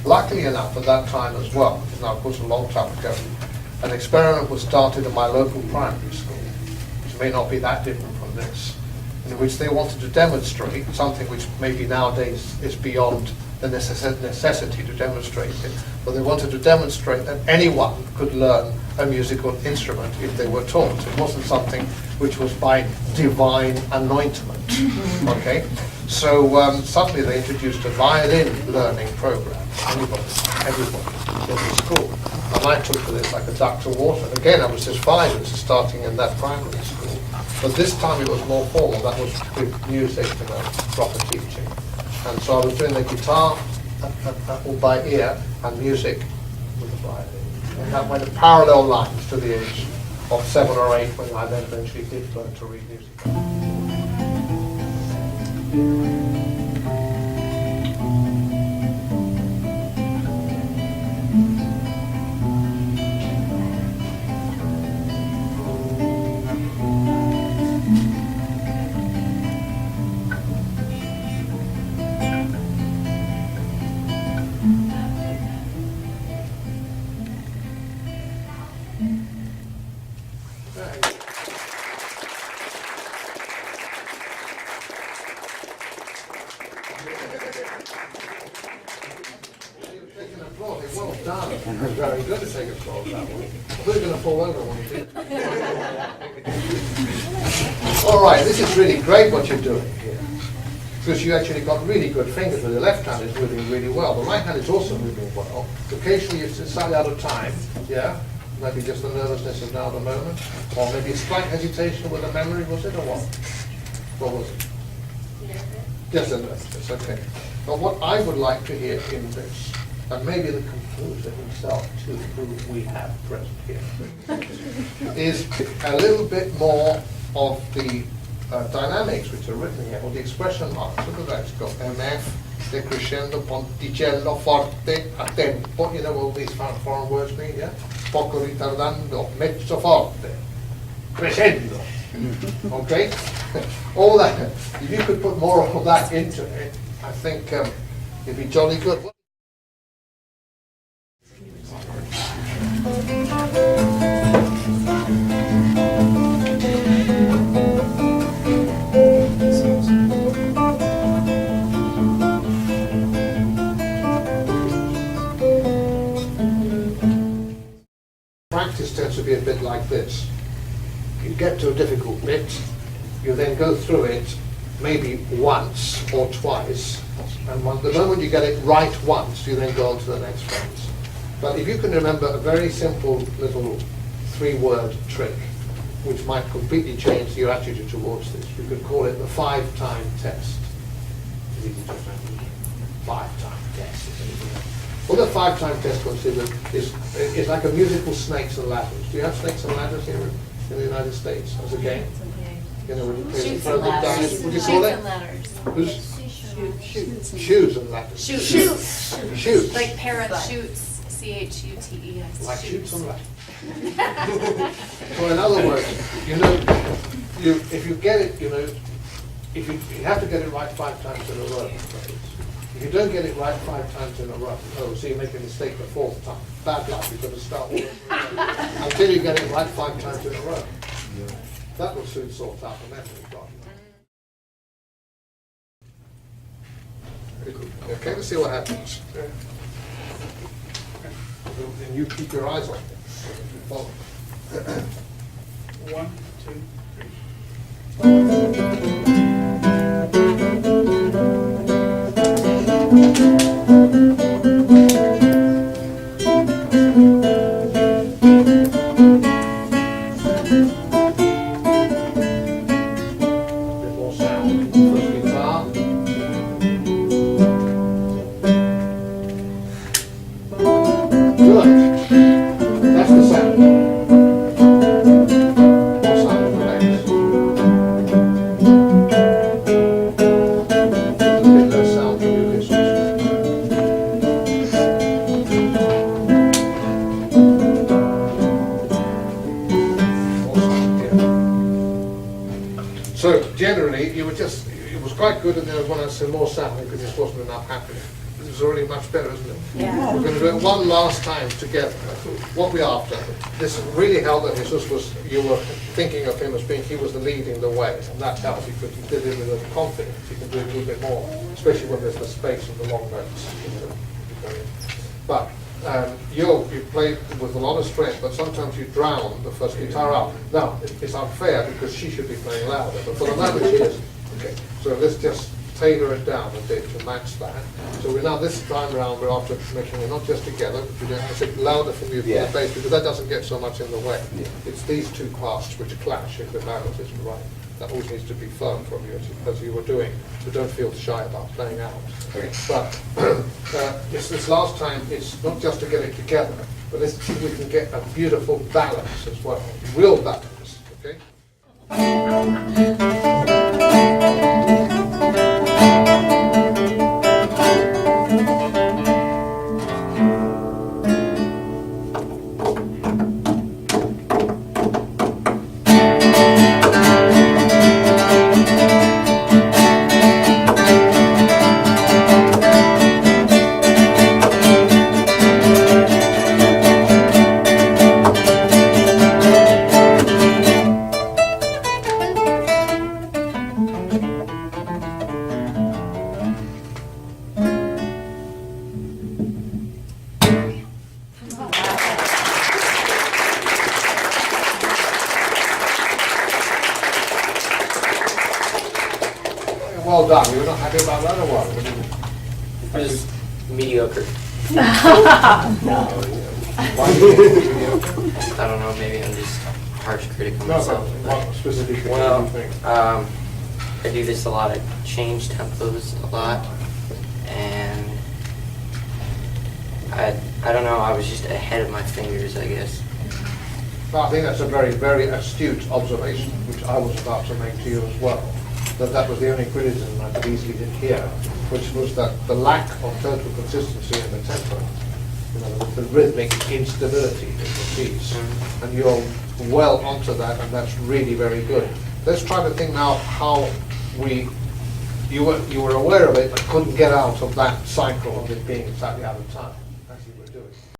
Luckily enough, at that time as well, which is now of course a long time ago, an experiment was started in my local primary school, which may not be that different from this, in which they wanted to demonstrate something which maybe nowadays is beyond the necessity to demonstrate it, but they wanted to demonstrate that anyone could learn a musical instrument if they were taught. It wasn't something which was by divine anointment. Okay, so suddenly they introduced a violin learning program. Everybody in the school. And I took to this like a duck to water. Again, I was just 5, it was starting in that primary school. But this time it was more formal. That was with music and proper teaching. And so I was doing the guitar all by ear and music with the violin. And that went parallel lines to the age of 7 or 8 when I then eventually did learn to read music. Well done. Very good to take applause that one. We're going to fall over when you do. All right, this is really great what you're doing here. Because you actually got really good fingers with the left hand is moving really well. The right hand is also moving well. Occasionally it's slightly out of time, yeah? Maybe just the nervousness of now at the moment. Or maybe a slight hesitation with the memory, was it, or what? What was it? Just a nervousness, okay. But what I would like to hear in this, and maybe the composer himself too, who we have present here, is a little bit more of the dynamics which are written here, or the expression marks. Look at that, it's got MF, decrescendo, ponticello, forte, a tempo. You know what all these foreign words mean, yeah? Poco ritardando, mezzo forte, crescendo. Okay? All that. If you could put more of that into it, I think it'd be jolly good. Practice tends to be a bit like this. You get to a difficult bit, you then go through it maybe once or twice, and the moment you get it right once, you then go on to the next phrase. But if you can remember a very simple little 3-word trick, which might completely change your attitude towards this, you could call it the 5-time test. 5-time test. What the 5-time test considered is like a musical snakes and ladders. Do you have snakes and ladders here in the United States as a game? You know, when you play Shoots and ladders. what do you call it? Shoes and ladders. Shoots. Like parachutes. CHUTES. Like shoots and ladders. So in other words, you know, if you get it, you know, if you have to get it right 5 times in a row. If you don't get it right 5 times in a row, so you make a mistake the 4th time. Bad luck, you've got to start all over until you get it right 5 times in a row. That will soon sort out the memory problem. Okay, let's see what happens. And you keep your eyes on it. Follow. 1, So generally, you were just, it was quite good, and there was one that said more sound because this wasn't enough happening. is already much better, isn't it? Yeah. We're going to do it one last time together. What we after. This really helped that Jesus was, you were thinking of him as being, he was the leading the way, and that helps because you did it with a confidence. You can do it a little bit more, especially when there's the space and the long notes. But you played with a lot of strength, but sometimes you drown the first guitar out. Now, it's unfair because she should be playing louder, but for the moment she is. Okay, so let's just tailor it down a bit to match that. So we're now, this time around, we're after making it not just together, but we're doing it louder from you for the bass, because that doesn't get so much in the way. Yeah. It's these two parts which clash if the balance isn't right. That always needs to be firm from you as you were doing, so don't feel shy about playing out. Okay. But this last time, it's not just to get it together, but let's see if we can get a beautiful balance as well, real balance, okay? Well done. You were not happy about that or what? It was mediocre. Why did you think mediocre? I don't know, maybe I'm just a harsh critic of No, myself. but what specifically Well, do you think? I do this a lot. I change tempos a lot, and I don't know. I was just ahead of my fingers, I guess. No, I think that's a very, very astute observation, which I was about to make to you as well. That was the only criticism I could easily hear, which was that the lack of total consistency in the tempo, you know, the rhythmic instability in the piece. And you're well onto that, and that's really very good. Let's try to think now how you were aware of it, but couldn't get out of that cycle of it being slightly out of time.